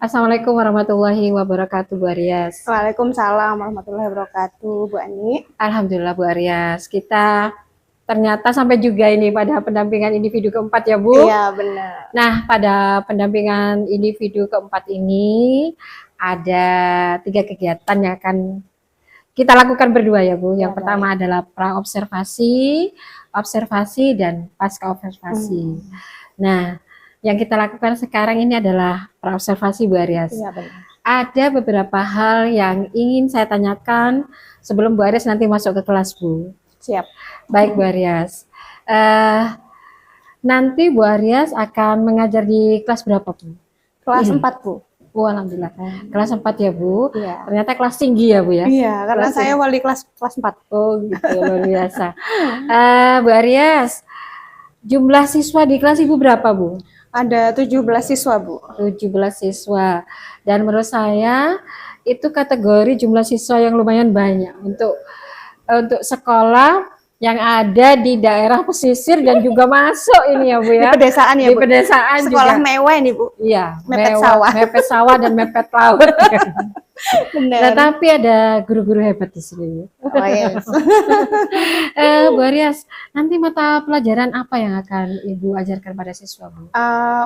Assalamualaikum warahmatullahi wabarakatuh, Bu Aryas. Waalaikumsalam warahmatullahi wabarakatuh, Bu Ani. Alhamdulillah, Bu Aryas. Kita ternyata sampai juga ini pada pendampingan individu keempat ya, Bu. Iya, benar. Nah, pada pendampingan individu keempat ini ada 3 kegiatan yang akan kita lakukan berdua ya, Bu. Yang pertama adalah pra-observasi, observasi, dan pasca observasi. Nah, yang kita lakukan sekarang ini adalah pra-observasi, Bu Aryas. Iya, benar. Ada beberapa hal yang ingin saya tanyakan sebelum Bu Aryas nanti masuk ke kelas, Bu. Siap. Baik, Bu Aryas. Nanti Bu Aryas akan mengajar di kelas berapa, Bu? Kelas 4, Bu. Oh, alhamdulillah. Kelas 4 ya, Bu. Iya. Ternyata kelas tinggi ya, Bu ya? Iya, karena Kelas saya wali kelas 4. Oh, gitu. Luar biasa. Bu Aryas, jumlah siswa di kelas Ibu berapa, Bu? Ada 17 siswa, Bu. 17 siswa. Dan menurut saya itu kategori jumlah siswa yang lumayan banyak untuk sekolah yang ada di daerah pesisir dan juga masuk ini ya, Bu ya. Di pedesaan ya, di Bu. Pedesaan Sekolah juga. mewah ini, Bu. Iya, mepet mewah, sawah. mepet sawah dan mepet laut. Benar. Nah, tapi ada guru-guru hebat di sini. Oh, yes. Bu Aryas, nanti mata pelajaran apa yang akan Ibu ajarkan pada siswa, Bu?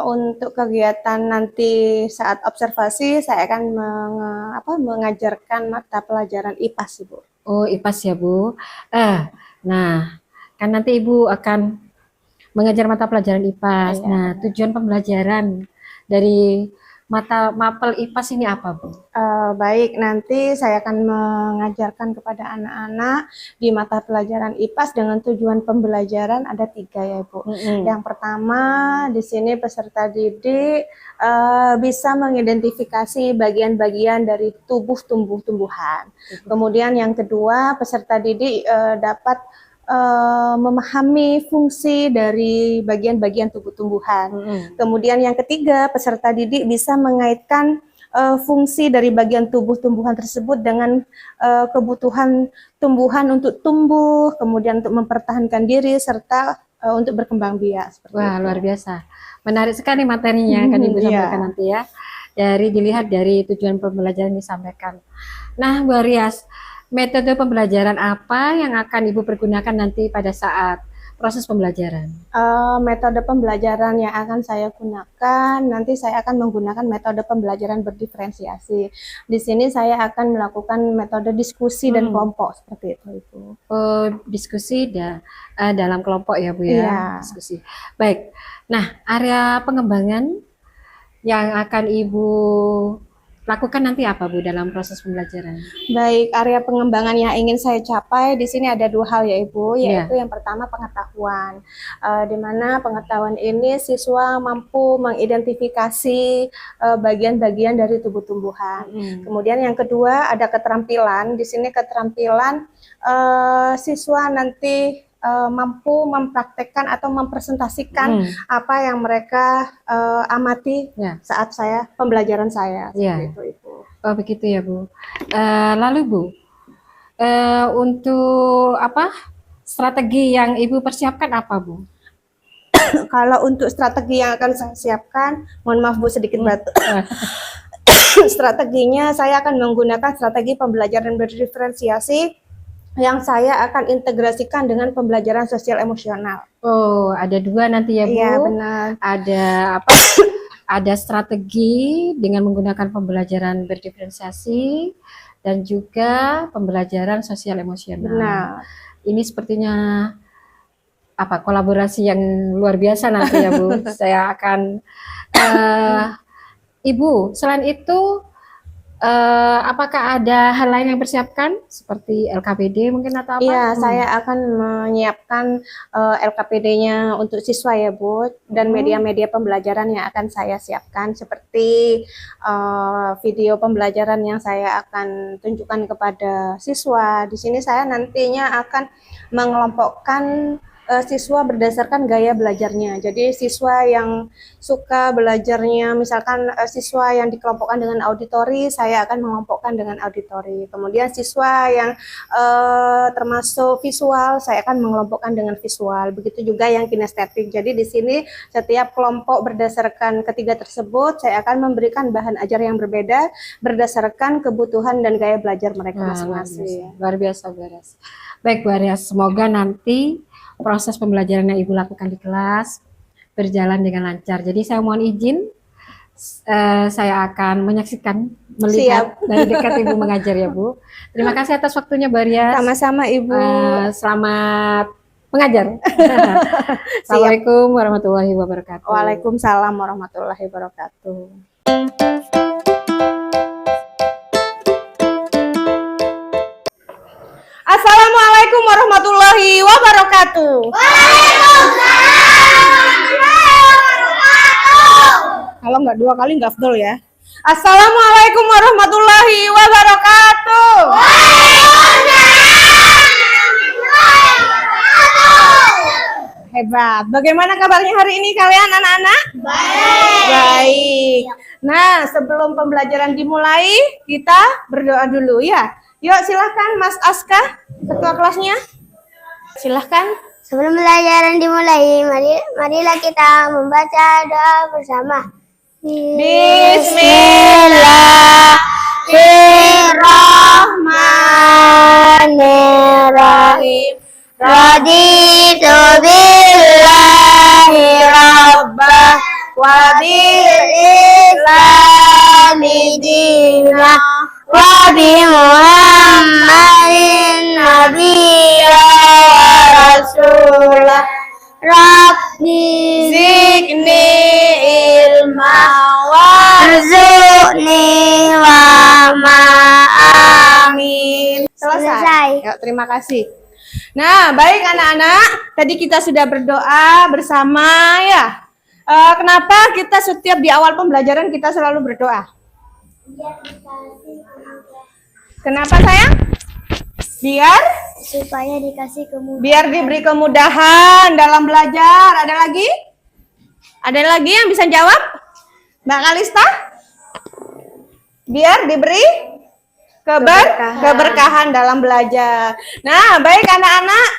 Untuk kegiatan nanti saat observasi, saya akan mengajarkan mata pelajaran IPA sih, Bu. Oh, IPAS ya, Bu. Nah, kan nanti Ibu akan mengajar mata pelajaran IPAS. Iya. Nah, tujuan pembelajaran dari mata mapel IPAS ini apa, Bu? Baik, nanti saya akan mengajarkan kepada anak-anak di mata pelajaran IPAS dengan tujuan pembelajaran ada 3 ya, Bu. Yang pertama, di sini peserta didik bisa mengidentifikasi bagian-bagian dari tubuh tumbuh-tumbuhan. Kemudian yang kedua, peserta didik dapat memahami fungsi dari bagian-bagian tubuh tumbuhan. Kemudian yang ketiga, peserta didik bisa mengaitkan fungsi dari bagian tubuh tumbuhan tersebut dengan kebutuhan tumbuhan untuk tumbuh, kemudian untuk mempertahankan diri serta untuk berkembang biak. Wah, luar biasa. Menarik sekali materinya akan Ibu sampaikan nanti ya. Dilihat dari tujuan pembelajaran yang disampaikan. Nah, Bu Aryas, metode pembelajaran apa yang akan Ibu pergunakan nanti pada saat proses pembelajaran? Metode pembelajaran yang akan saya gunakan, nanti saya akan menggunakan metode pembelajaran berdiferensiasi. Di sini saya akan melakukan metode diskusi dan kelompok, seperti itu, Ibu. Oh, diskusi dalam kelompok ya, Bu ya? Iya. Diskusi. Baik. Nah, area pengembangan yang akan Ibu lakukan nanti apa, Bu, dalam proses pembelajaran? Baik, area pengembangan yang ingin saya capai di sini ada 2 hal ya, Ibu, yaitu yang pertama pengetahuan, di mana pengetahuan ini siswa mampu mengidentifikasi bagian-bagian dari tubuh tumbuhan. Kemudian yang kedua ada keterampilan. Di sini keterampilan siswa nanti mampu mempraktekkan atau mempresentasikan apa yang mereka amati saat pembelajaran saya. Seperti itu, Ibu. Oh, begitu ya, Bu. Lalu, Bu, untuk strategi yang Ibu persiapkan apa, Bu? Kalau untuk strategi yang akan saya siapkan, mohon maaf Bu sedikit batuk. Strateginya saya akan menggunakan strategi pembelajaran berdiferensiasi yang saya akan integrasikan dengan pembelajaran sosial emosional. Oh, ada 2 nanti ya, Bu? Iya, benar. Ada strategi dengan menggunakan pembelajaran berdiferensiasi dan juga pembelajaran sosial emosional. Benar. Ini sepertinya kolaborasi yang luar biasa nanti ya, Bu. Saya akan Ibu, selain itu apakah ada hal lain yang persiapkan seperti LKPD mungkin atau apa? Iya, saya akan menyiapkan LKPD-nya untuk siswa ya, Bu, dan media-media pembelajaran yang akan saya siapkan seperti video pembelajaran yang saya akan tunjukkan kepada siswa. Di sini saya nantinya akan mengelompokkan siswa berdasarkan gaya belajarnya. Jadi siswa yang suka belajarnya, misalkan siswa yang dikelompokkan dengan auditori, saya akan mengelompokkan dengan auditori. Kemudian siswa yang termasuk visual, saya akan mengelompokkan dengan visual. Begitu juga yang kinestetik. Jadi di sini setiap kelompok berdasarkan ketiga tersebut, saya akan memberikan bahan ajar yang berbeda berdasarkan kebutuhan dan gaya belajar mereka masing-masing. Luar biasa, luar biasa. Baik Bu Aryas, semoga nanti proses pembelajaran yang Ibu lakukan di kelas berjalan dengan lancar. Jadi saya mohon izin, saya akan menyaksikan, melihat dari dekat Ibu mengajar ya Bu. Terima kasih atas waktunya Bu Aryas. Sama-sama Ibu. Selamat mengajar. Assalamualaikum warahmatullahi wabarakatuh. Waalaikumsalam warahmatullahi wabarakatuh. Assalamualaikum warahmatullahi wabarakatuh. Kalau nggak dua kali nggak afdol ya. Assalamualaikum warahmatullahi wabarakatuh. Hebat. Bagaimana kabarnya hari ini kalian anak-anak? Baik. Nah, sebelum pembelajaran dimulai, kita berdoa dulu ya. Yuk silahkan Mas Aska, ketua kelasnya. Silahkan. Sebelum pelajaran dimulai, marilah kita membaca doa bersama. Bismillahirrahmanirrahim. Raditu billahi rabbah Wa bil islami dinah wa bi Muhammadin nabiyya wa rasulah. Rabbi zikni ilma warzuqni wa amin. Selesai. Yuk, terima kasih. Nah, baik anak-anak, tadi kita sudah berdoa bersama ya. Kenapa kita setiap di awal pembelajaran kita selalu berdoa? Kenapa sayang? Supaya dikasih kemudahan. Biar diberi kemudahan dalam belajar. Ada lagi? Ada lagi yang bisa jawab? Mbak Kalista? Biar diberi keberkahan dalam belajar. Nah, baik anak-anak,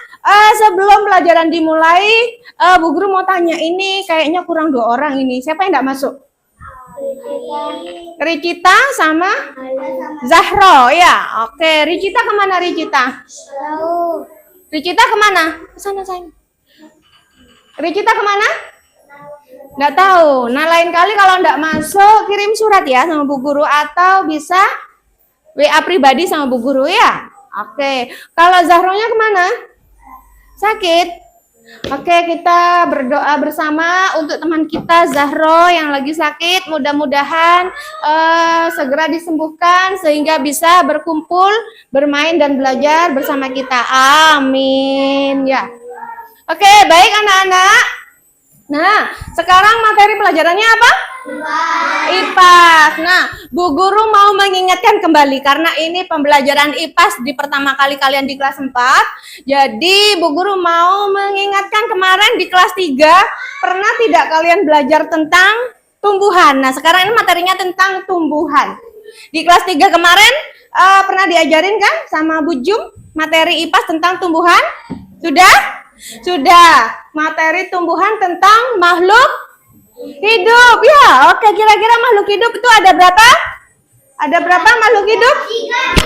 sebelum pelajaran dimulai, Bu Guru mau tanya, ini kayaknya kurang 2 orang ini. Siapa yang tidak masuk? Ricita sama Zahro ya. Oke, Ricita kemana Ricita? Ricita kemana? Sana sayang. Ricita kemana? Nggak tahu. Nah, lain kali kalau nggak masuk, kirim surat ya sama Bu Guru atau bisa WA pribadi sama Bu Guru ya. Oke. Kalau Zahronya kemana? Sakit. Oke, kita berdoa bersama untuk teman kita Zahro yang lagi sakit. Mudah-mudahan segera disembuhkan sehingga bisa berkumpul, bermain dan belajar bersama kita. Amin ya. Oke, baik anak-anak. Nah, sekarang materi pelajarannya apa? IPAS. Nah, Bu Guru mau mengingatkan kembali karena ini pembelajaran IPAS di pertama kali kalian di kelas 4. Jadi Bu Guru mau mengingatkan kemarin di kelas 3 pernah tidak kalian belajar tentang tumbuhan. Nah, sekarang ini materinya tentang tumbuhan. Di kelas 3 kemarin pernah diajarin kan sama Bu Jum materi IPAS tentang tumbuhan? Sudah? Sudah. Materi tumbuhan tentang makhluk hidup. Ya, oke, kira-kira makhluk hidup itu ada berapa? Ada berapa makhluk hidup?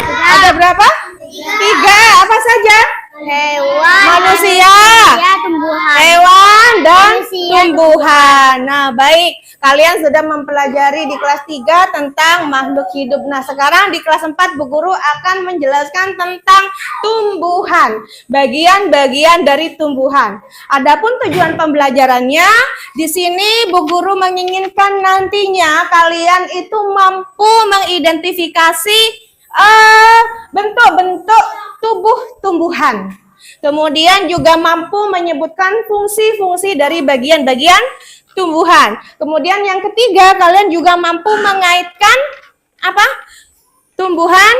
Ada berapa? 3. Apa saja? Hewan, Manusia, tumbuhan. hewan, dan Manusia, tumbuhan. Nah, baik. Kalian sudah mempelajari di kelas 3 tentang makhluk hidup. Nah, sekarang di kelas 4 Bu Guru akan menjelaskan tentang tumbuhan. Bagian-bagian dari tumbuhan. Adapun tujuan pembelajarannya, di sini Bu Guru menginginkan nantinya kalian itu mampu mengidentifikasi bentuk-bentuk tubuh tumbuhan. Kemudian juga mampu menyebutkan fungsi-fungsi dari bagian-bagian tumbuhan. Kemudian yang ketiga, kalian juga mampu mengaitkan apa? Tumbuhan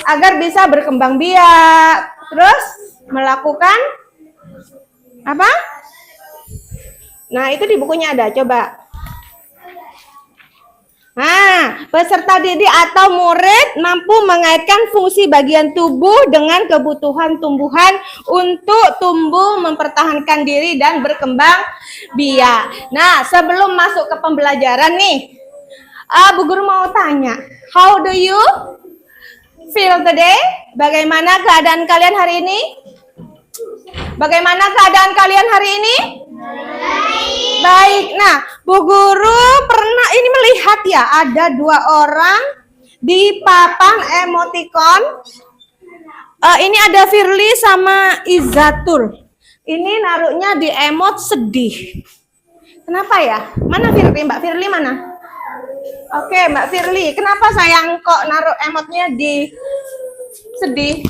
agar bisa berkembang biak, terus melakukan Apa? Nah, itu di bukunya ada, coba. Nah, peserta didik atau murid mampu mengaitkan fungsi bagian tubuh dengan kebutuhan tumbuhan untuk tumbuh, mempertahankan diri, dan berkembang biak. Nah, sebelum masuk ke pembelajaran nih, Bu Guru mau tanya, how do you feel today? Bagaimana keadaan kalian hari ini? Bagaimana keadaan kalian hari ini? Baik. Nah, Bu Guru pernah ini melihat ya, ada 2 orang di papan emoticon. Ini ada Firly sama Izatul. Ini naruhnya di emot sedih. Kenapa ya? Mana Firly? Mbak Firly mana? Oke, Mbak Firly. Kenapa sayang kok naruh emotnya di sedih?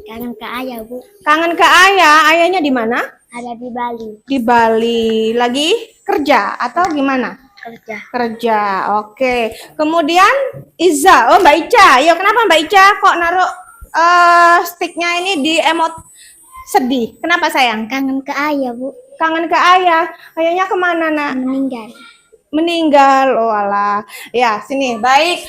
Kangen ke ayah, Bu. Kangen ke ayah. Ayahnya di mana? Ada di Bali. Di Bali. Lagi kerja atau gimana? Kerja. Kerja. Oke. Kemudian Iza. Oh, Mbak Ica. Yo, kenapa Mbak Ica kok naruh sticknya ini di emot sedih? Kenapa sayang? Kangen ke ayah, Bu. Kangen ke ayah. Ayahnya kemana, Nak? Meninggal. Meninggal. Oh alah. Ya, sini. Baik.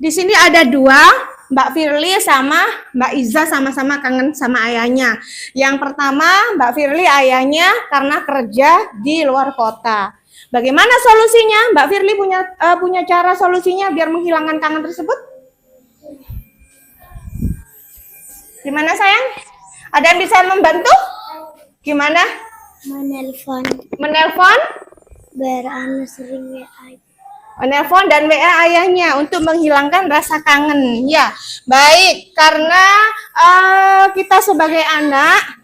Di sini ada 2, Mbak Firly sama Mbak Iza sama-sama kangen sama ayahnya. Yang pertama, Mbak Firly ayahnya karena kerja di luar kota. Bagaimana solusinya? Mbak Firly punya cara solusinya biar menghilangkan kangen tersebut? Gimana sayang? Ada yang bisa membantu? Gimana? Menelpon. Menelpon? Sering WA. Menelpon dan WA ayahnya untuk menghilangkan rasa kangen. Ya, baik. Karena kita sebagai anak,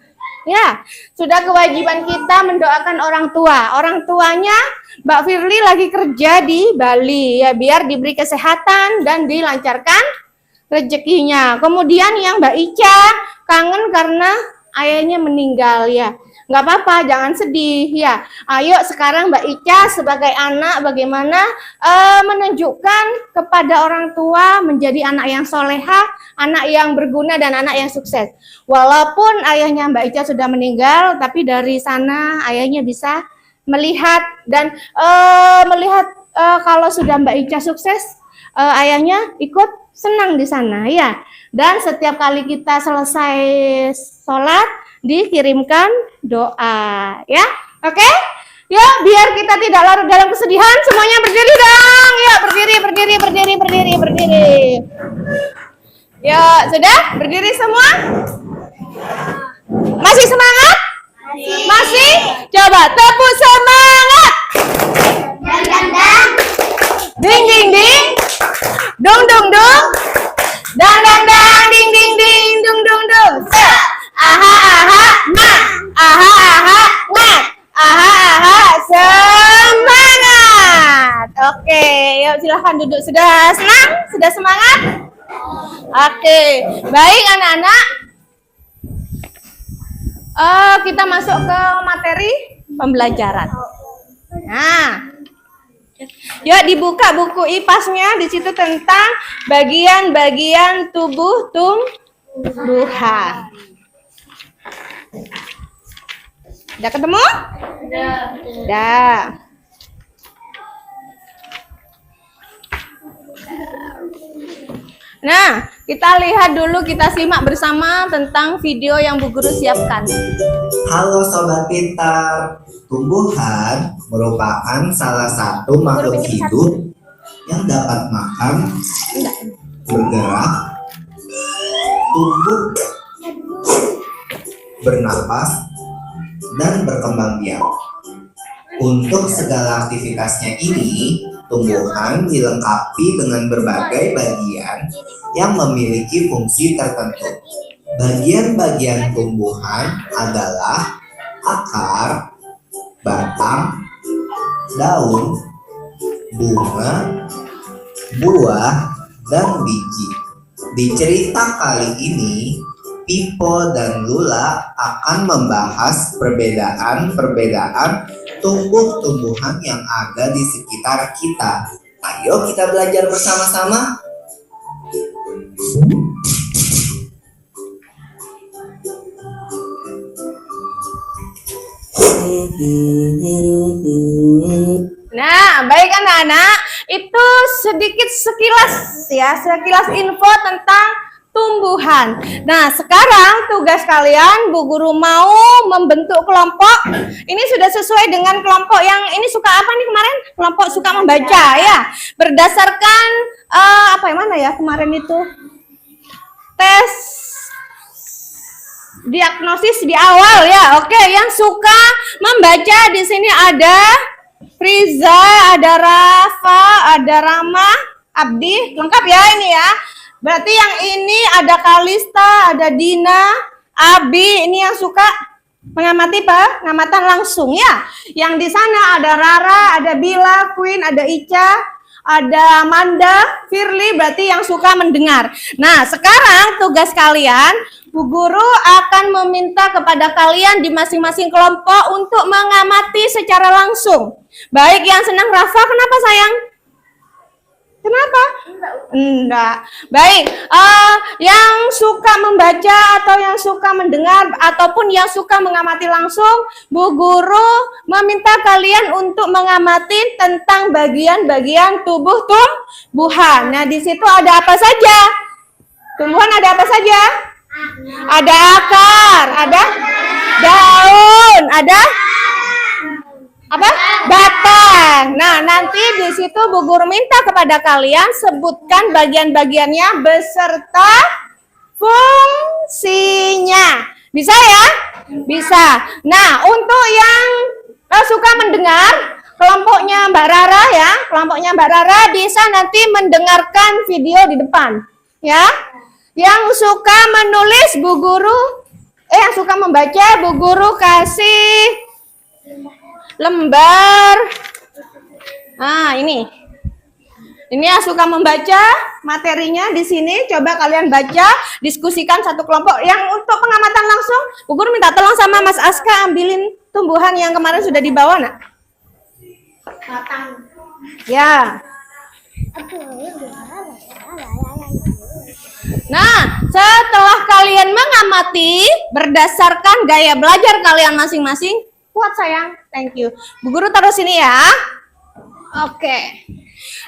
ya, sudah kewajiban kita mendoakan orang tua. Orang tuanya Mbak Firly lagi kerja di Bali, ya, biar diberi kesehatan dan dilancarkan rezekinya. Kemudian yang Mbak Ica kangen karena ayahnya meninggal, ya. Nggak apa-apa, jangan sedih, ya. Ayo sekarang Mbak Ica sebagai anak bagaimana menunjukkan kepada orang tua menjadi anak yang soleha, anak yang berguna, dan anak yang sukses. Walaupun ayahnya Mbak Ica sudah meninggal, tapi dari sana ayahnya bisa melihat dan melihat kalau sudah Mbak Ica sukses, ayahnya ikut senang di sana, ya. Dan setiap kali kita selesai sholat, dikirimkan doa, ya. Oke? Ya, biar kita tidak larut dalam kesedihan, semuanya berdiri dong. Ya, berdiri. Ya, sudah? Berdiri semua? Masih semangat? Masih? Coba tepuk semangat. Ding ding ding. Dung dung dung. Dang dang dang ding ding ding dung dung dung. Aha aha nah. Aha aha nah. Aha aha semangat. Oke, yuk silahkan duduk. Sudah senang? Sudah semangat? Oke, baik anak-anak. Kita masuk ke materi pembelajaran. Nah, yuk dibuka buku IPAS-nya, di situ tentang bagian-bagian tubuh tumbuhan. Udah ketemu? Udah. Nah, kita lihat dulu, kita simak bersama tentang video yang Bu Guru siapkan. Halo Sobat Pintar, tumbuhan merupakan salah satu makhluk hidup yang dapat makan, bergerak, tumbuh, bernapas, dan berkembang biak. Untuk segala aktivitasnya ini, tumbuhan dilengkapi dengan berbagai bagian yang memiliki fungsi tertentu. Bagian-bagian tumbuhan adalah akar, batang, daun, bunga, buah, dan biji. Di cerita kali ini, Pipo dan Lula akan membahas perbedaan tumbuh-tumbuhan yang ada di sekitar kita. Ayo kita belajar bersama-sama. Nah, baik anak-anak, itu sedikit sekilas ya, sekilas info tentang tumbuhan. Nah, sekarang tugas kalian, Bu Guru mau membentuk kelompok. Ini sudah sesuai dengan kelompok yang ini suka apa nih kemarin? Kelompok suka membaca ya. Berdasarkan apa yang mana ya kemarin itu? Tes diagnosis di awal ya. Oke, yang suka membaca di sini ada Friza, ada Rafa, ada Rama, Abdi, lengkap ya ini ya. Berarti yang ini ada Kalista, ada Dina, Abi, ini yang suka mengamati pengamatan langsung ya. Yang di sana ada Rara, ada Bila, Queen, ada Ica, ada Amanda, Firly, berarti yang suka mendengar. Nah, sekarang tugas kalian, Bu Guru akan meminta kepada kalian di masing-masing kelompok untuk mengamati secara langsung. Baik yang senang Rafa, kenapa sayang? Kenapa? Enggak. Baik, yang suka membaca atau yang suka mendengar ataupun yang suka mengamati langsung, Bu Guru meminta kalian untuk mengamati tentang bagian-bagian tubuh tumbuhan. Nah, di situ ada apa saja? Tumbuhan ada apa saja? Ada akar, ada daun, ada apa? Batang. Nah, nanti di situ Bu Guru minta kepada kalian sebutkan bagian-bagiannya beserta fungsinya. Bisa ya? Bisa. Nah, untuk yang suka mendengar, kelompoknya Mbak Rara ya, kelompoknya Mbak Rara bisa nanti mendengarkan video di depan, ya. Yang suka menulis Bu Guru, yang suka membaca Bu Guru kasih lembar. Nah, ini yang suka membaca materinya di sini. Coba kalian baca, diskusikan satu kelompok. Yang untuk pengamatan langsung, Bu Guru minta tolong sama Mas Aska ambilin tumbuhan yang kemarin sudah dibawa, nak. Ya. Nah, setelah kalian mengamati berdasarkan gaya belajar kalian masing-masing, kuat sayang, thank you. Bu Guru taruh sini ya. Oke.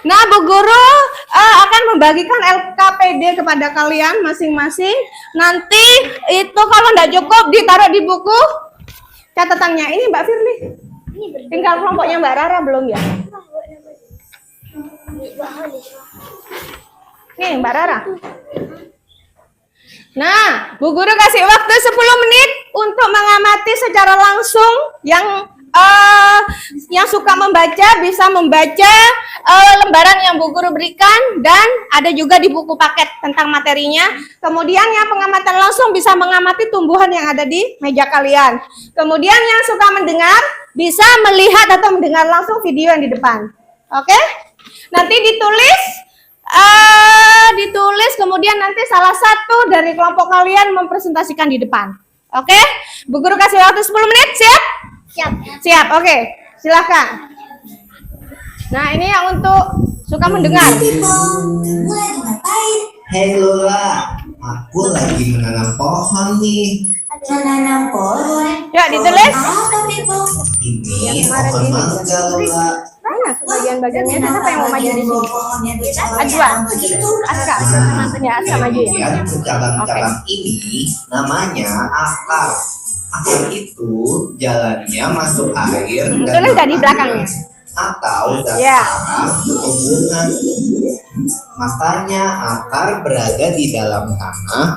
Nah, Bu Guru akan membagikan LKPD kepada kalian masing-masing. Nanti itu kalau tidak cukup ditaruh di buku catatannya. Ini Mbak Firly. Tinggal kelompoknya Mbak Rara belum ya? Nih Mbak Rara. Nah, Bu Guru kasih waktu 10 menit untuk mengamati secara langsung. Yang suka membaca bisa membaca lembaran yang Bu Guru berikan, dan ada juga di buku paket tentang materinya. Kemudian yang pengamatan langsung bisa mengamati tumbuhan yang ada di meja kalian. Kemudian yang suka mendengar bisa melihat atau mendengar langsung video yang di depan. Oke? Nanti ditulis, kemudian nanti salah satu dari kelompok kalian mempresentasikan di depan. Oke? Bu Guru kasih waktu 10 menit, siap? Siap, oke. Silakan. Nah, ini yang untuk suka mendengar. Hei Lola, aku lagi menanam pohon nih. Menanam pohon. Ya, ditulis. Ini pohon mangga Lola. Mana bagian-bagiannya? Siapa yang mau maju di sini? Ajwa. Aska. Mantunya Aska maju ya. Kemudian cabang-cabang ini namanya akar. Akar itu jalannya masuk air dan Tulis nggak di belakangnya? atau dasar Ya. tumbuhan. Makanya akar berada di dalam tanah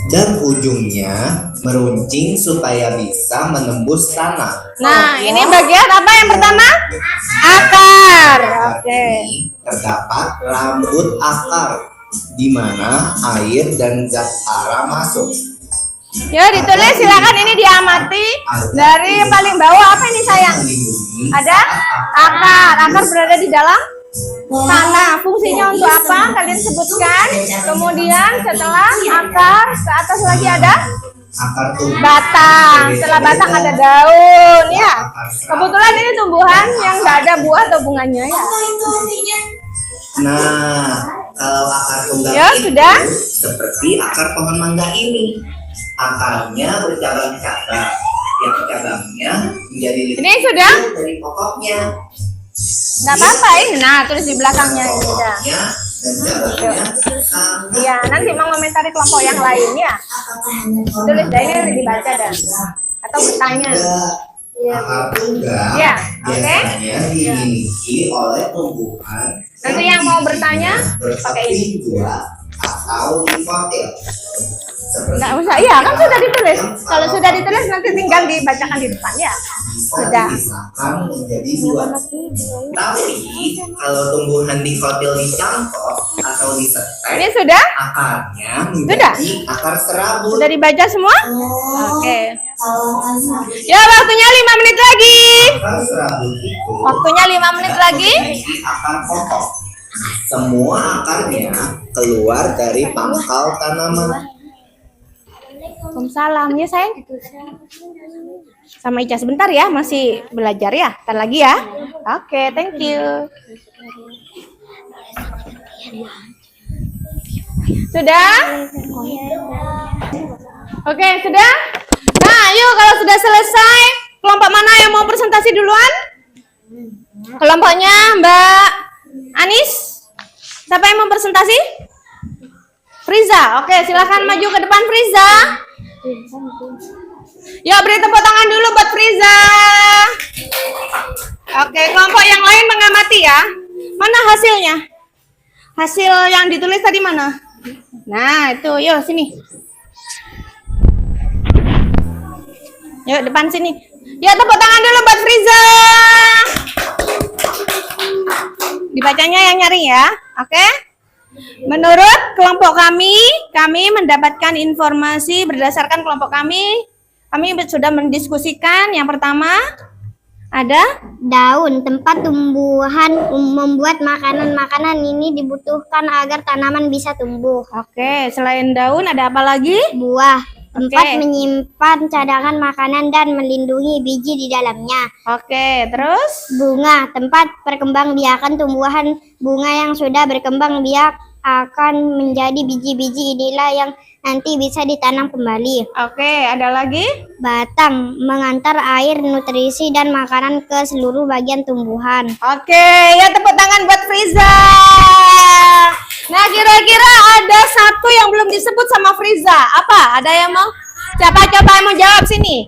dan ujungnya meruncing supaya bisa menembus tanah. Nah, ini bagian apa yang pertama? Akar. Oke. Ini terdapat rambut akar, di mana air dan zat hara masuk. Ya, ditulis, silakan ini diamati dari paling bawah. Apa ini sayang? Ada akar. Akar berada di dalam tanah. Fungsinya untuk apa? Kalian sebutkan. Kemudian setelah akar ke atas lagi ada Akar tumbuh. batang. Setelah batang ada daun ya. Kebetulan ini tumbuhan yang nggak ada buah atau bunganya ya. Nah, kalau akar tunggal Ya, itu sudah. seperti akar pohon mangga ini. Akarnya bercabang-cabang, yang cabangnya menjadi lebih Ini sudah? kecil dari pokoknya. Nggak apa-apa ini. Nah, tulis di belakangnya ini sudah. Pokoknya dan cabangnya sangat Iya, nanti mengomentari kelompok yang lain ya. Tulis deh ini dibaca dah. Atau bertanya. akar tunggal Ya, oke. biasanya dimiliki oleh tumbuhan Nanti yang mau bertanya pakai ini. bersepi dua atau difotil. Nggak usah, iya kan sudah ditulis. Kalau sudah ditulis nanti tinggal dibacakan di depan ya. Sudah. Dipisahkan menjadi dua. Tapi kalau tumbuhan dikotil dicangkok atau disetek, Ini sudah? akarnya menjadi akar serabut. Sudah dibaca semua? Oke. Ya, waktunya 5 menit lagi. Akar serabut itu Waktunya 5 menit lagi. memiliki akar pokok. Semua akarnya keluar dari pangkal tanaman. Waalaikumsalam ya sayang. Sama Ica sebentar ya, masih belajar ya. Ntar lagi ya. Oke, thank you. Sudah? Oke, sudah? Nah, yuk kalau sudah selesai, kelompok mana yang mau presentasi duluan? Kelompoknya Mbak Anis? Siapa yang mau presentasi? Friza, oke silakan maju ke depan Friza. Yuk beri tepuk tangan dulu buat Friza. Oke, kelompok yang lain mengamati ya. Mana hasilnya? Hasil yang ditulis tadi mana? Nah itu, yuk sini. Yuk depan sini. Yuk tepuk tangan dulu buat Friza. Dibacanya yang nyari ya, oke? Menurut kelompok kami mendapatkan informasi berdasarkan kelompok kami sudah mendiskusikan. Yang pertama ada Daun, tempat tumbuhan membuat makanan-makanan ini dibutuhkan agar tanaman bisa tumbuh. Oke, selain daun ada apa lagi? Buah, tempat Oke. menyimpan cadangan makanan dan melindungi biji di dalamnya. Oke, terus Bunga, tempat perkembangbiakan tumbuhan. Bunga yang sudah berkembang biak akan menjadi biji-biji, inilah yang nanti bisa ditanam kembali. oke, ada lagi? Batang, mengantar air, nutrisi, dan makanan ke seluruh bagian tumbuhan. Oke, ya tepuk tangan buat Friza. Nah, kira-kira ada satu yang belum disebut sama Friza. Apa? Ada yang mau? Siapa coba yang mau jawab sini?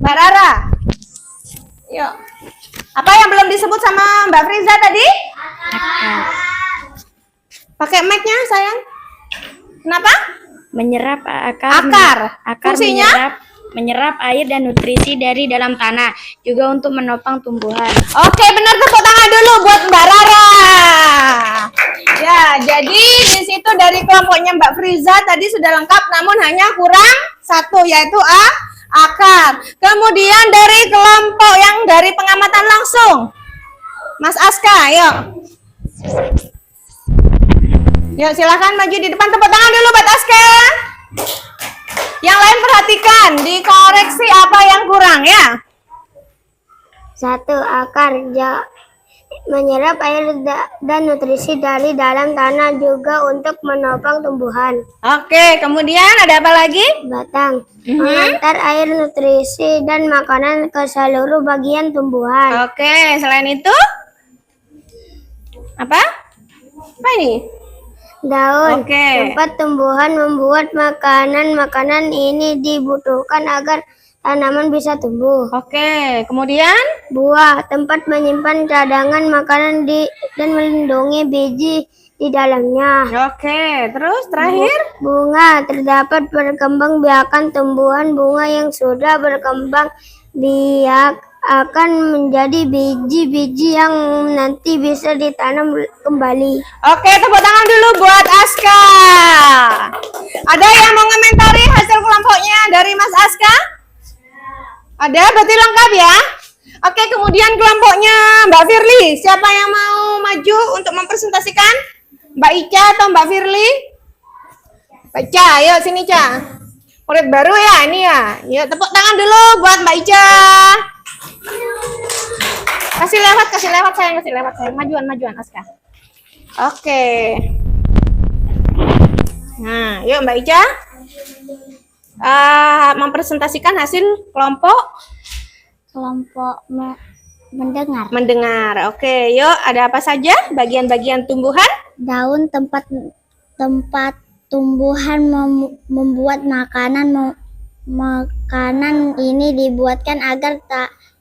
Mbak Rara. Yuk. Apa yang belum disebut sama Mbak Friza tadi? Pakai mic-nya, sayang. Kenapa? Menyerap Akar. Fungsinya? menyerap air dan nutrisi dari dalam tanah, juga untuk menopang tumbuhan. Oke, benar, tepuk tangan dulu buat Mbak Rara. Ya, jadi di situ dari kelompoknya Mbak Friza tadi sudah lengkap, namun hanya kurang satu, yaitu akar. Kemudian dari kelompok yang dari pengamatan langsung, Mas Aska, yuk. Yuk, silakan maju di depan, tepuk tangan dulu buat Aska. Yang lain perhatikan, dikoreksi apa yang kurang ya. 1. Akar menyerap air dan nutrisi dari dalam tanah, juga untuk menopang tumbuhan. Oke, kemudian ada apa lagi? Batang, mengantar air, nutrisi, dan makanan ke seluruh bagian tumbuhan. Oke, selain itu apa? Apa ini? Daun, Oke. tempat tumbuhan membuat makanan ini dibutuhkan agar tanaman bisa tumbuh. Oke, kemudian Buah, tempat menyimpan cadangan makanan dan melindungi biji di dalamnya. oke, terus terakhir Bunga, terdapat perkembangbiakan tumbuhan. Bunga yang sudah berkembang biak akan menjadi biji-biji yang nanti bisa ditanam kembali. oke, tepuk tangan dulu buat Aska. Ada yang mau komentari hasil kelompoknya dari Mas Aska? Ada, berarti lengkap ya. Oke, kemudian kelompoknya Mbak Firly. Siapa yang mau maju untuk mempresentasikan? Mbak Ica atau Mbak Firly? Mbak Ica, ayo sini Ica. Murid baru ya ini ya. Yuk tepuk tangan dulu buat Mbak Ica. Kasih lewat sayang, kasih lewat sayang. Majuan Aska. Oke. Nah, yuk Mbak Ica. Mempresentasikan hasil kelompok mendengar. mendengar. Oke, yuk ada apa saja bagian-bagian tumbuhan? Daun tempat tumbuhan membuat makanan ini dibuatkan agar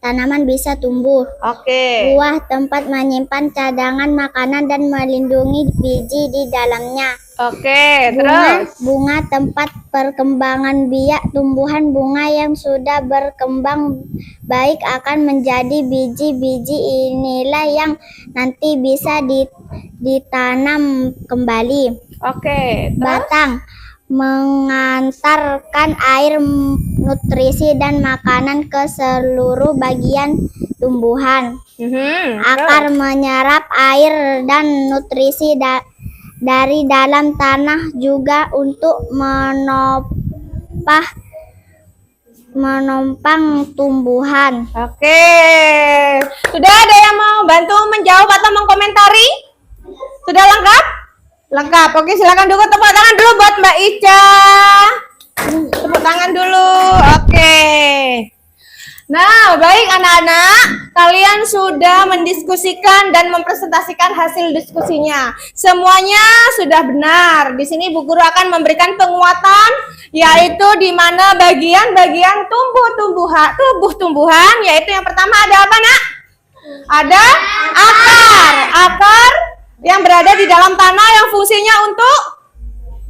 tanaman bisa tumbuh. Oke. Buah tempat menyimpan cadangan makanan dan melindungi biji di dalamnya. Oke, terus. Bunga tempat perkembangan biak tumbuhan bunga yang sudah berkembang baik akan menjadi biji-biji inilah yang nanti bisa ditanam kembali. Oke, terus. Batang mengantarkan air, nutrisi dan makanan ke seluruh bagian tumbuhan. Akar menyerap air dan nutrisi dari dalam tanah juga untuk menopang tumbuhan. Oke. Sudah ada yang mau bantu menjawab atau mengkomentari? Sudah lengkap? Lengkap. Oke, silakan dulu tepuk tangan dulu buat Mbak Ica. Tepuk tangan dulu. Oke. Nah, baik anak-anak, kalian sudah mendiskusikan dan mempresentasikan hasil diskusinya. Semuanya sudah benar. Di sini Bu Guru akan memberikan penguatan, yaitu di mana bagian-bagian tubuh tumbuhan, yaitu yang pertama ada apa, Nak? Ada akar yang berada di dalam tanah yang fungsinya untuk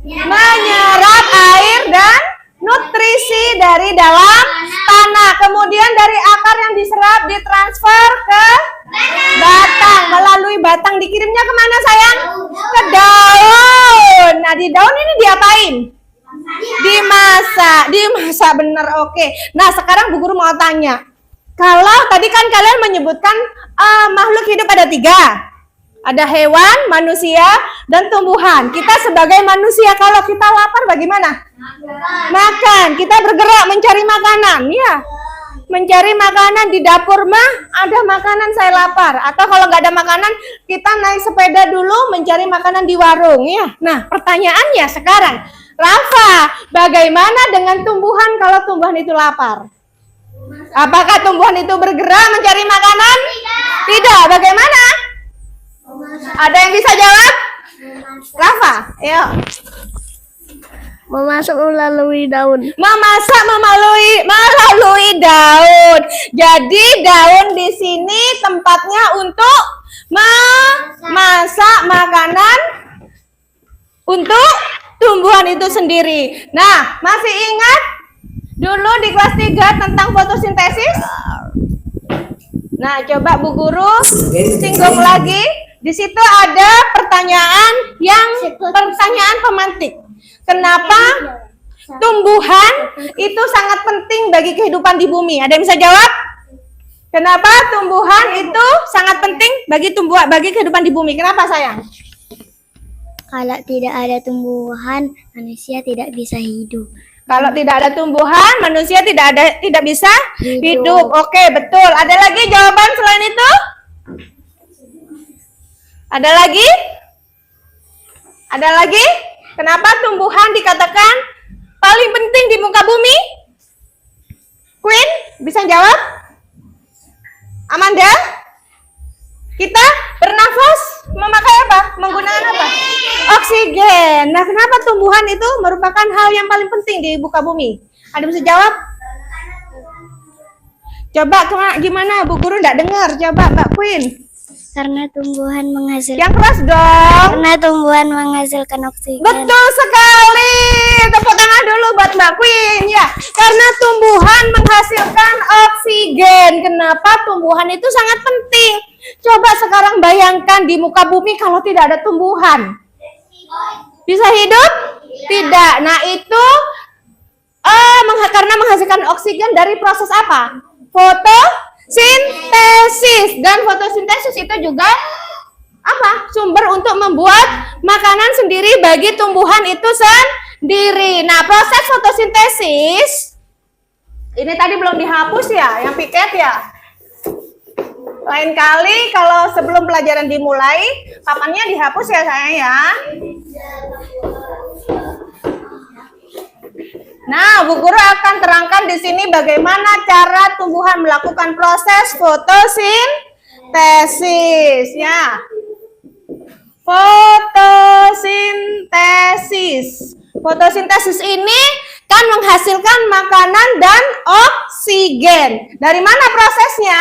menyerap air dan nutrisi dari dalam tanah. Kemudian dari akar yang diserap ditransfer ke batang. Melalui batang dikirimnya kemana sayang? Ke daun. Nah di daun ini diapain? Dimasak bener. Oke. Nah sekarang Bu Guru mau tanya. Kalau tadi kan kalian menyebutkan makhluk hidup ada 3. Ada hewan, manusia, dan tumbuhan. Kita sebagai manusia, kalau kita lapar bagaimana? Makan. Kita bergerak mencari makanan. Ya, mencari makanan di dapur mah ada makanan saya lapar. Atau kalau nggak ada makanan, kita naik sepeda dulu mencari makanan di warung. Ya. Nah, pertanyaannya sekarang, Rafa, bagaimana dengan tumbuhan kalau tumbuhan itu lapar? Apakah tumbuhan itu bergerak mencari makanan? Tidak. Bagaimana? Ada yang bisa jawab? Rafa, ayo. Memasak melalui daun. Memasak melalui daun. Jadi daun di sini tempatnya untuk memasak makanan untuk tumbuhan itu sendiri. Nah, masih ingat dulu di kelas 3 tentang fotosintesis? Nah, coba Bu Guru singgung lagi. Di situ ada pertanyaan pemantik. Kenapa tumbuhan itu sangat penting bagi kehidupan di bumi? Ada yang bisa jawab? Kenapa tumbuhan itu sangat penting bagi kehidupan di bumi? Kenapa sayang? Kalau tidak ada tumbuhan, manusia tidak bisa hidup. Kalau tidak ada tumbuhan, manusia tidak bisa hidup. Oke, betul. Ada lagi jawaban selain itu? Ada lagi? Ada lagi? Kenapa tumbuhan dikatakan paling penting di muka bumi? Queen, bisa jawab? Amanda? Kita bernafas memakai apa? Menggunakan apa? Oksigen. Nah, kenapa tumbuhan itu merupakan hal yang paling penting di muka bumi? Ada yang bisa jawab? Coba gimana? Bu Guru enggak dengar. Coba Mbak Queen. Karena tumbuhan menghasilkan. Yang keras dong. Karena tumbuhan menghasilkan oksigen. Betul sekali. Tepuk tangan dulu buat Mbak Queen ya. Karena tumbuhan menghasilkan oksigen. Kenapa tumbuhan itu sangat penting? Coba sekarang bayangkan di muka bumi kalau tidak ada tumbuhan. Bisa hidup? Tidak. Nah itu karena menghasilkan oksigen dari proses apa? Fotosintesis. Dan fotosintesis itu juga apa? Sumber untuk membuat makanan sendiri bagi tumbuhan itu sendiri. Nah, proses fotosintesis ini tadi belum dihapus ya, yang piket ya. Lain kali kalau sebelum pelajaran dimulai, papannya dihapus ya sayang ya. Nah, Bu Guru akan terangkan di sini bagaimana cara tumbuhan melakukan proses fotosintesis ya. Fotosintesis. Fotosintesis ini kan menghasilkan makanan dan oksigen. Dari mana prosesnya?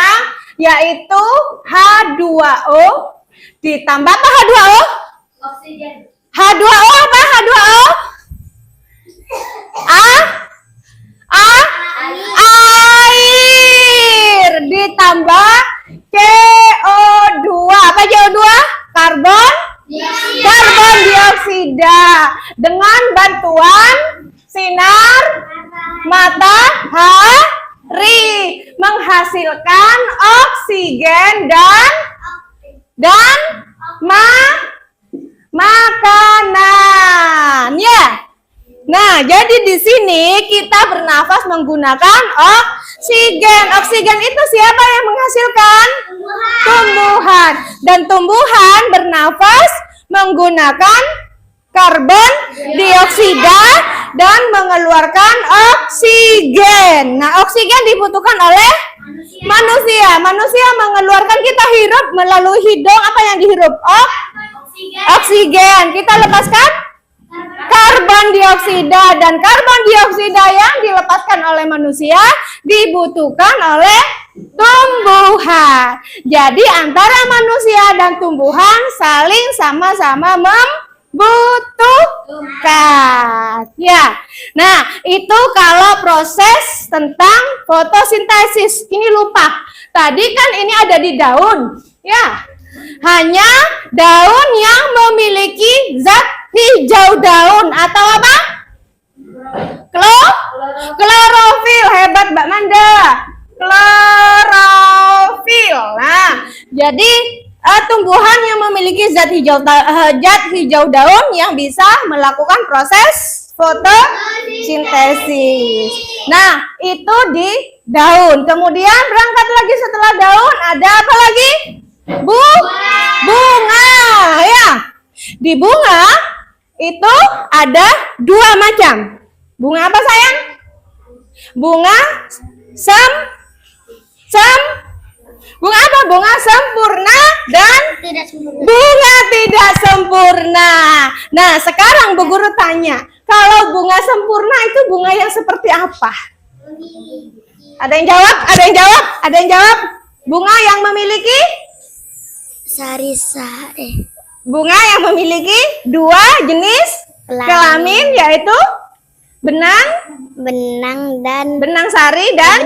Yaitu H2O ditambah apa H2O? Oksigen. H2O apa H2O? Air ditambah CO2. Apa CO2? Karbon dioksida dengan bantuan sinar matahari menghasilkan oksigen dan makanan ya. Nah, jadi di sini kita bernafas menggunakan oksigen. Oksigen itu siapa yang menghasilkan? Tumbuhan. Dan tumbuhan bernafas menggunakan karbon dioksida dan mengeluarkan oksigen. Nah, oksigen dibutuhkan oleh manusia. Manusia mengeluarkan, kita hirup melalui hidung. Apa yang dihirup? Oksigen. Kita lepaskan karbon dioksida, dan karbon dioksida yang dilepaskan oleh manusia dibutuhkan oleh tumbuhan. Jadi antara manusia dan tumbuhan saling sama-sama membutuhkan. Ya. Nah, itu kalau proses tentang fotosintesis. Ini lupa. Tadi kan ini ada di daun. Ya. Hanya daun yang memiliki zat hijau daun atau apa? Klorofil. Hebat Mbak Manda. Klorofil. Nah, jadi tumbuhan yang memiliki zat hijau daun yang bisa melakukan proses fotosintesis. Nah, itu di daun. Kemudian berangkat lagi setelah daun, ada apa lagi? Bunga. Ya. Di bunga itu ada dua macam. Bunga apa sayang? Bunga bunga apa? Bunga sempurna dan bunga tidak sempurna. Nah, sekarang Bu Guru tanya, kalau bunga sempurna itu bunga yang seperti apa? Ada yang jawab? Ada yang jawab? Ada yang jawab? Bunga yang memiliki bunga yang memiliki dua jenis kelamin, yaitu benang sari dan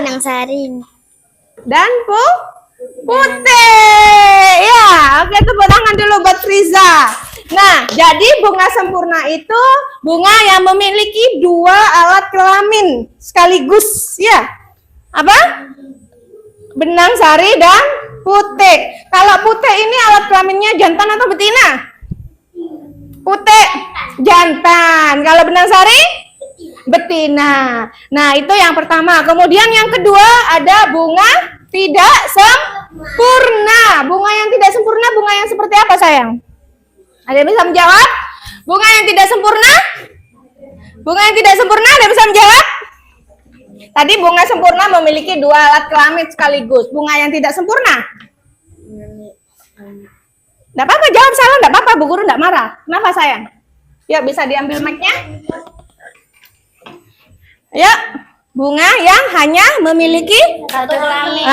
putih. Ya, oke, tepuk tangan dulu buat Friza. Nah, jadi bunga sempurna itu bunga yang memiliki dua alat kelamin sekaligus, ya. Apa? Benang sari dan putih. Kalau putih ini alat kelaminnya jantan atau betina? Putih jantan. Kalau benang sari? Betina. Nah, itu yang pertama. Kemudian yang kedua ada bunga tidak sempurna. Bunga yang tidak sempurna, bunga yang seperti apa sayang? Ada yang bisa menjawab? Bunga yang tidak sempurna? Bunga yang tidak sempurna, ada yang bisa menjawab? Tadi bunga sempurna memiliki dua alat kelamin sekaligus. Bunga yang tidak sempurna? Tidak apa-apa, jawab salah, tidak apa-apa, Bu Guru tidak marah. Kenapa sayang? Ya, bisa diambil mic-nya. Ya, bunga yang hanya memiliki satu kelamin.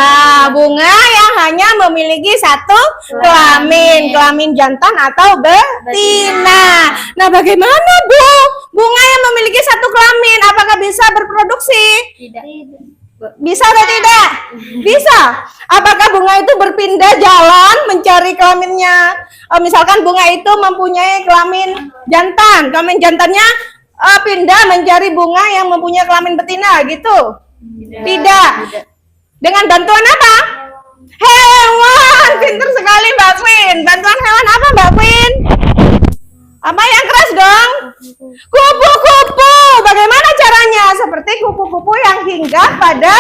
Bunga yang hanya memiliki satu kelamin jantan atau betina. Nah, bagaimana Bu? Bunga yang memiliki satu kelamin, apakah bisa berproduksi? Tidak. Bisa atau tidak? Bisa. Apakah bunga itu berpindah jalan mencari kelaminnya? Misalkan bunga itu mempunyai kelamin jantan, kelamin jantannya pindah mencari bunga yang mempunyai kelamin betina gitu? Tidak. Dengan bantuan apa? Hewan. Pintar sekali Mbak Queen. Bantuan hewan apa Mbak Queen? Apa yang keras dong? Kupu-kupu. Bagaimana caranya? Seperti kupu-kupu yang hinggap pada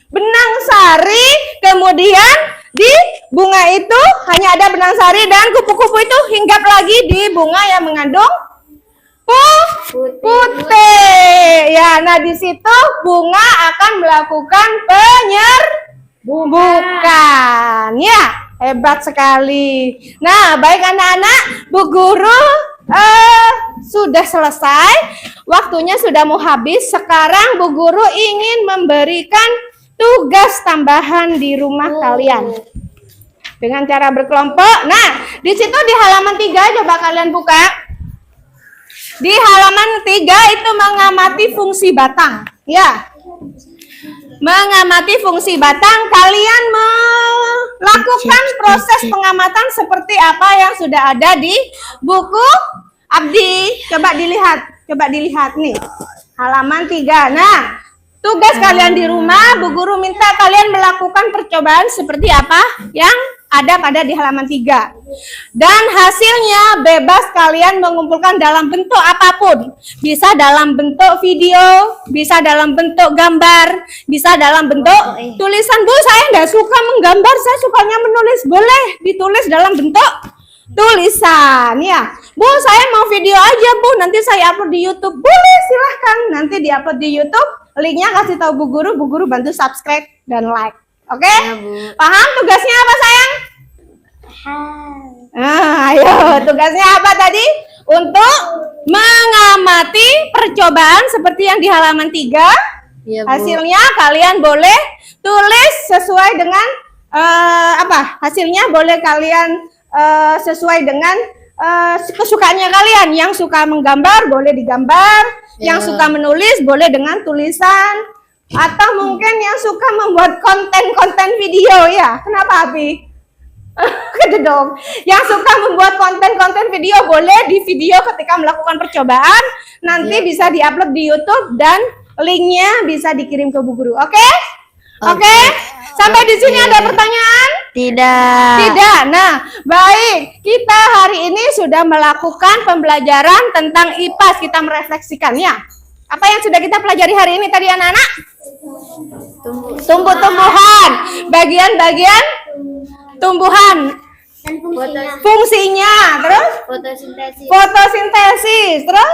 benang sari, kemudian Di bunga itu hanya ada benang sari dan kupu-kupu itu hinggap lagi di bunga yang mengandung putih. Ya, nah di situ bunga akan melakukan penyerbukan. Ya, hebat sekali. Nah, baik anak-anak, Bu Guru sudah selesai. Waktunya sudah mau habis. Sekarang Bu Guru ingin memberikan tugas tambahan di rumah kalian. Dengan cara berkelompok. Nah, di situ di halaman 3 coba kalian buka. Di halaman 3 itu mengamati fungsi batang. Ya. Mengamati fungsi batang, kalian melakukan proses pengamatan seperti apa yang sudah ada di buku Abdi. Coba dilihat nih. Halaman 3. Nah, tugas kalian di rumah, Bu Guru minta kalian melakukan percobaan seperti apa yang ada pada di halaman 3. Dan hasilnya bebas kalian mengumpulkan dalam bentuk apapun. Bisa dalam bentuk video, bisa dalam bentuk gambar, bisa dalam bentuk tulisan. Bu, saya nggak suka menggambar, saya sukanya menulis. Boleh ditulis dalam bentuk tulisan, ya. Bu, saya mau video aja, Bu. Nanti saya upload di YouTube. Boleh, silahkan. Nanti diupload di YouTube. Linknya kasih tahu Bu Guru bantu subscribe dan like. Oke? Ya, Bu. Paham tugasnya apa, sayang? Ayo, tugasnya apa tadi? Untuk mengamati percobaan seperti yang di halaman 3. Iya, Bu. Hasilnya kalian boleh tulis sesuai dengan hasilnya boleh kalian sesuai dengan kesukaannya kalian. Yang suka menggambar boleh digambar, yang suka menulis boleh dengan tulisan, atau mungkin yang suka membuat konten-konten video, ya. Kenapa, Abi? Kededong. Yang suka membuat konten-konten video boleh di video ketika melakukan percobaan, nanti bisa diupload di YouTube dan linknya bisa dikirim ke Bu Guru. Oke? Oke? Sampai di sini ada pertanyaan? Tidak. Nah, baik. Kita hari ini sudah melakukan pembelajaran tentang IPAS. Kita merefleksikan, ya. Apa yang sudah kita pelajari hari ini tadi, anak-anak? Tumbuh-tumbuhan. Bagian-bagian tumbuhan. Dan Fungsinya. Terus? Fotosintesis. Terus?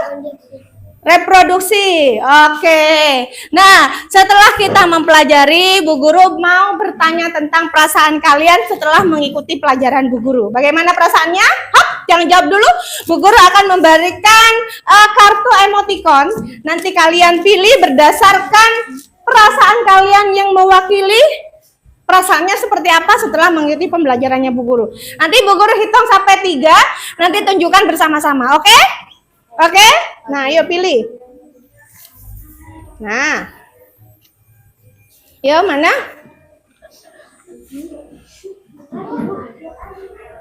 Reproduksi. Oke. Nah, setelah kita mempelajari, Bu Guru mau bertanya tentang perasaan kalian setelah mengikuti pelajaran Bu Guru. Bagaimana perasaannya? Hop, jangan jawab dulu. Bu Guru akan memberikan kartu emoticon. Nanti kalian pilih berdasarkan perasaan kalian yang mewakili perasaannya seperti apa setelah mengikuti pembelajarannya Bu Guru. Nanti Bu Guru hitung sampai 3, nanti tunjukkan bersama-sama. Oke? Oke? Nah, yuk pilih. Nah. Yuk, mana?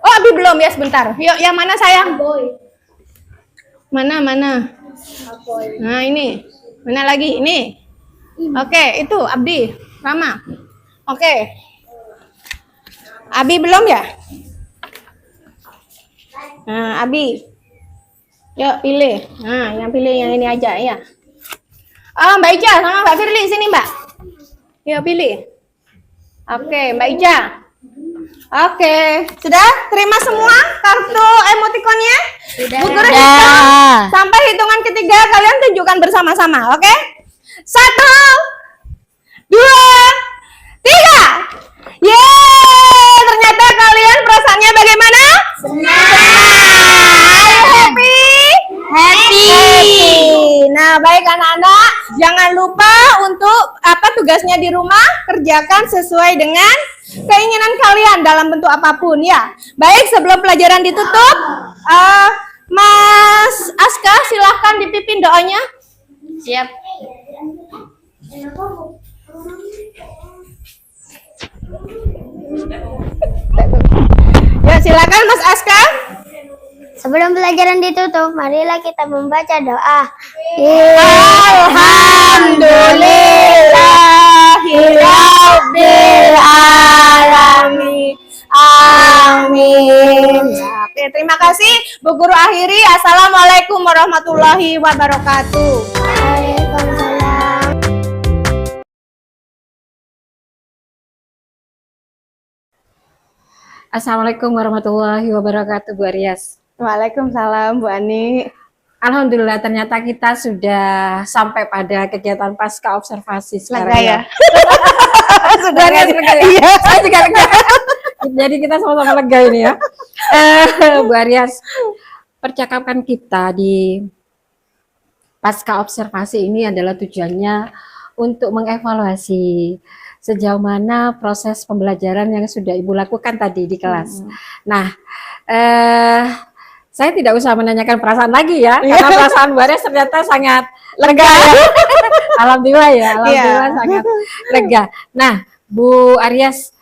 Oh, Abi belum ya, sebentar. Yuk, yang mana sayang? Mana? Nah, ini. Mana lagi? Ini. Oke, itu Abdi. Rama. Oke. Abi belum ya? Nah, Abi. Yuk pilih. Nah, yang pilih yang ini aja ya. Mbak Ica sama Mbak Firly sini, Mbak. Yuk pilih. Oke, Mbak Ica. Oke, sudah terima semua kartu emoticonnya? Sudah. Bu Guru hitung. Sampai hitungan ketiga kalian tunjukkan bersama-sama, oke? 1, 2, 3. Yeay, ternyata kalian perasaannya bagaimana? Happy. Nah, baik anak-anak, jangan lupa untuk tugasnya di rumah, kerjakan sesuai dengan keinginan kalian dalam bentuk apapun, ya. Baik, sebelum pelajaran ditutup, Mas Aska silahkan dipimpin doanya. Siap. Ya, silakan Mas Aska. Sebelum pelajaran ditutup, marilah kita membaca doa. Alhamdulillahirabbil alamin. Amin. Oke, terima kasih Bu Guru akhiri. Assalamualaikum warahmatullahi wabarakatuh. Assalamualaikum warahmatullahi wabarakatuh, Bu Aryas. Waalaikumsalam Bu Ani. Alhamdulillah ternyata kita sudah sampai pada kegiatan pasca observasi sekarang Lega ya? Bu Aryas lega ya? Iya. Saya juga lega. Jadi kita sama-sama lega ini ya. Bu Aryas, percakapan kita di pasca observasi ini adalah tujuannya untuk mengevaluasi sejauh mana proses pembelajaran yang sudah Ibu lakukan tadi di kelas. Nah, saya tidak usah menanyakan perasaan lagi ya, karena perasaan Bu Aryas ternyata sangat lega ya. Alhamdulillah ya, alhamdulillah sangat lega. Nah, Bu Aryas,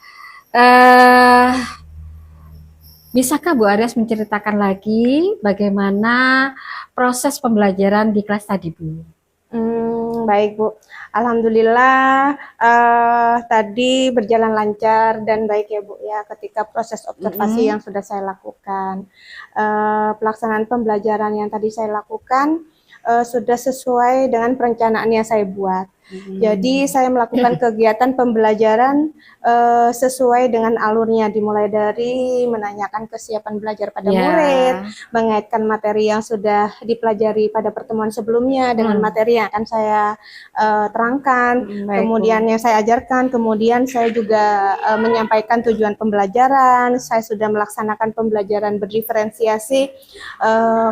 bisakah Bu Aryas menceritakan lagi bagaimana proses pembelajaran di kelas tadi, Bu? Baik Bu, alhamdulillah tadi berjalan lancar dan baik ya Bu ya ketika proses observasi yang sudah saya lakukan. Pelaksanaan pembelajaran yang tadi saya lakukan sudah sesuai dengan perencanaan yang saya buat. Jadi saya melakukan kegiatan pembelajaran sesuai dengan alurnya, dimulai dari menanyakan kesiapan belajar pada murid, mengaitkan materi yang sudah dipelajari pada pertemuan sebelumnya dengan materi yang akan saya terangkan, kemudian yang saya ajarkan, kemudian saya juga menyampaikan tujuan pembelajaran. Saya sudah melaksanakan pembelajaran berdiferensiasi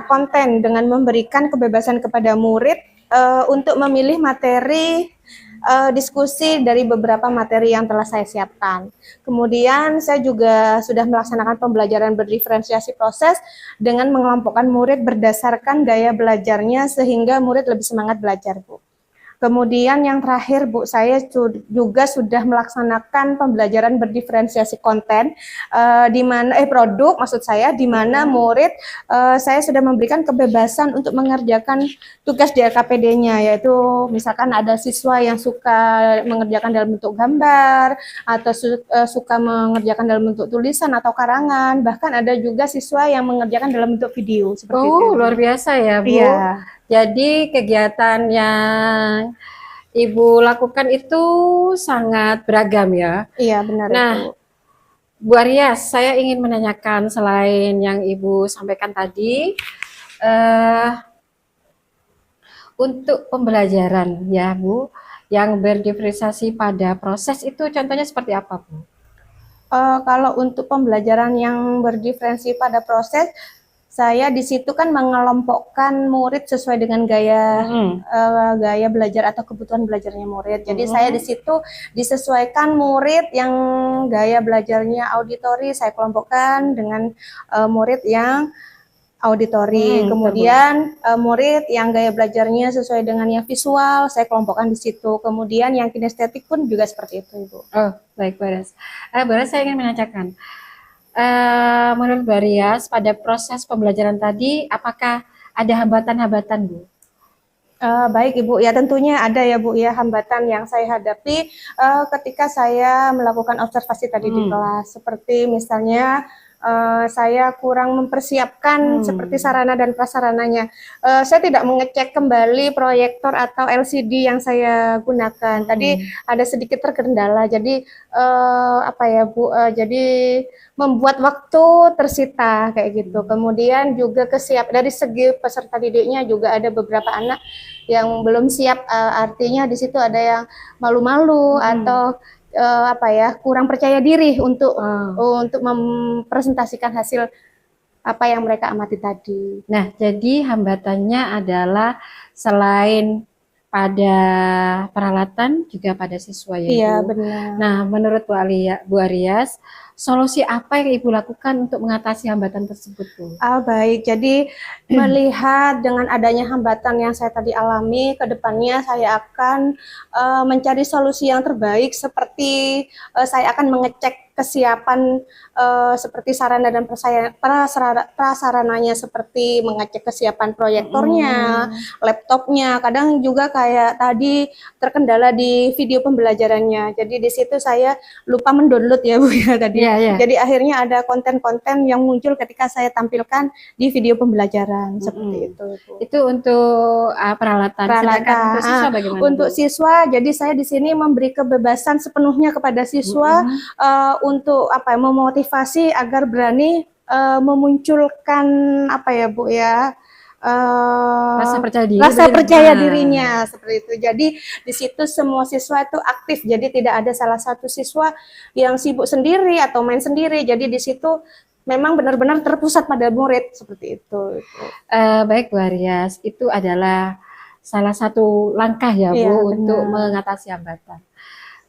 konten dengan memberikan kebebasan kepada murid untuk memilih materi diskusi dari beberapa materi yang telah saya siapkan. Kemudian saya juga sudah melaksanakan pembelajaran berdiferensiasi proses dengan mengelompokkan murid berdasarkan gaya belajarnya sehingga murid lebih semangat belajar, Bu. Kemudian yang terakhir Bu, saya juga sudah melaksanakan pembelajaran berdiferensiasi konten di mana produk maksud saya, di mana murid saya sudah memberikan kebebasan untuk mengerjakan tugas di LKPD-nya, yaitu misalkan ada siswa yang suka mengerjakan dalam bentuk gambar atau suka mengerjakan dalam bentuk tulisan atau karangan, bahkan ada juga siswa yang mengerjakan dalam bentuk video seperti itu. Oh, luar biasa ya, Bu. Iya. Jadi kegiatan yang Ibu lakukan itu sangat beragam ya. Iya, benar. Nah, itu. Bu Aryas, saya ingin menanyakan selain yang Ibu sampaikan tadi, untuk pembelajaran ya Bu, yang berdiferensiasi pada proses itu contohnya seperti apa Bu? Kalau untuk pembelajaran yang berdiferensi pada proses, saya di situ kan mengelompokkan murid sesuai dengan gaya gaya belajar atau kebutuhan belajarnya murid. Jadi saya di situ disesuaikan murid yang gaya belajarnya auditori, saya kelompokkan dengan murid yang auditori. Kemudian murid yang gaya belajarnya sesuai dengan yang visual, saya kelompokkan di situ. Kemudian yang kinestetik pun juga seperti itu, Ibu. Oh, baik, Bu Aryas. Bu Aryas, saya ingin menanyakan, menurut Bu Aryas pada proses pembelajaran tadi, apakah ada hambatan-hambatan, Bu? Baik Ibu, ya tentunya ada ya Bu ya hambatan yang saya hadapi ketika saya melakukan observasi tadi di kelas. Seperti misalnya saya kurang mempersiapkan seperti sarana dan prasarananya. Saya tidak mengecek kembali proyektor atau LCD yang saya gunakan. Tadi ada sedikit terkendala. Jadi apa ya Bu? Jadi membuat waktu tersita kayak gitu. Kemudian juga dari segi peserta didiknya juga ada beberapa anak yang belum siap. Artinya di situ ada yang malu-malu atau apa ya kurang percaya diri untuk mempresentasikan hasil apa yang mereka amati tadi. Nah, jadi hambatannya adalah selain pada peralatan juga pada siswa ya, Iya, Bu? benar. Nah, menurut Bu Aryas, solusi apa yang Ibu lakukan untuk mengatasi hambatan tersebut, Bu? Baik, jadi melihat dengan adanya hambatan yang saya tadi alami, ke depannya saya akan mencari solusi yang terbaik seperti saya akan mengecek kesiapan seperti sarana dan prasarananya seperti mengecek kesiapan proyektornya, laptopnya. Kadang juga kayak tadi terkendala di video pembelajarannya. Jadi di situ saya lupa mendownload ya Bu ya tadi. Jadi akhirnya ada konten-konten yang muncul ketika saya tampilkan di video pembelajaran seperti itu. Bu. Itu untuk peralatan. Sedangkan untuk siswa bagaimana? Untuk siswa, jadi saya di sini memberi kebebasan sepenuhnya kepada siswa untuk apa ya, memotivasi agar berani memunculkan apa ya Bu ya, Rasa percaya diri. rasa bener. percaya Nah, dirinya seperti itu. Jadi di situ semua siswa itu aktif. Jadi tidak ada salah satu siswa yang sibuk sendiri atau main sendiri. Jadi di situ memang benar-benar terpusat pada murid seperti itu. Baik Bu Aryas, itu adalah salah satu langkah ya Bu Iya, untuk benar. mengatasi hambatan.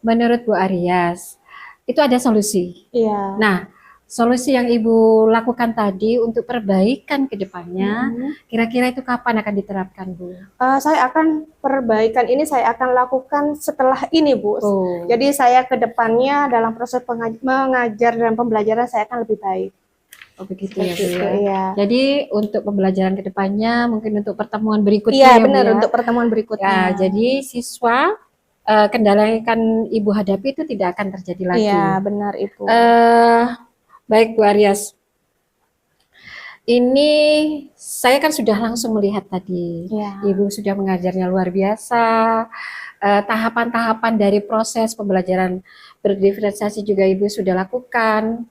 Menurut Bu Aryas, itu ada solusi. Iya. Nah, solusi yang Ibu lakukan tadi untuk perbaikan ke depannya, kira-kira itu kapan akan diterapkan Bu? Saya akan perbaikan ini saya akan lakukan setelah ini Bu. Oh, Jadi saya ke depannya dalam proses mengajar dan pembelajaran saya akan lebih baik. oh begitu ya Bu Seperti itu, ya. iya. Jadi untuk pembelajaran ke depannya, mungkin untuk pertemuan berikutnya Iya, ya Bu benar ya. untuk pertemuan Ya, berikutnya. jadi siswa kendala yang akan Ibu hadapi itu tidak akan terjadi lagi. Iya, benar Ibu. Baik Bu Aryas, ini saya kan sudah langsung melihat tadi, Iya. Ibu sudah mengajarnya luar biasa, tahapan-tahapan dari proses pembelajaran berdiferensiasi juga Ibu sudah lakukan,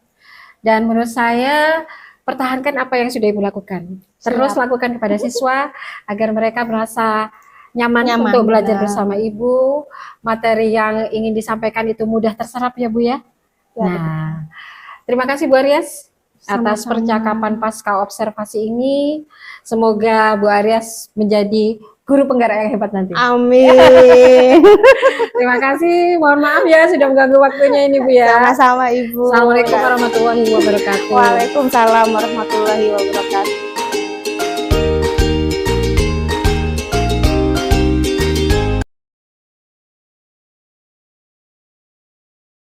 dan menurut saya pertahankan apa yang sudah Ibu lakukan, terus Siap. lakukan kepada siswa agar mereka merasa nyaman Nyaman, untuk belajar benar. bersama Ibu, materi yang ingin disampaikan itu mudah terserap ya Bu ya. Ya, Nah, terima kasih Bu Aryas atas Sama-sama. percakapan pasca observasi ini. Semoga Bu Aryas menjadi guru penggerak yang hebat nanti. Amin. Terima kasih. Mohon maaf ya sudah mengganggu waktunya ini Bu ya. Sama-sama Ibu. Assalamualaikum warahmatullahi wabarakatuh. Waalaikumsalam warahmatullahi wabarakatuh.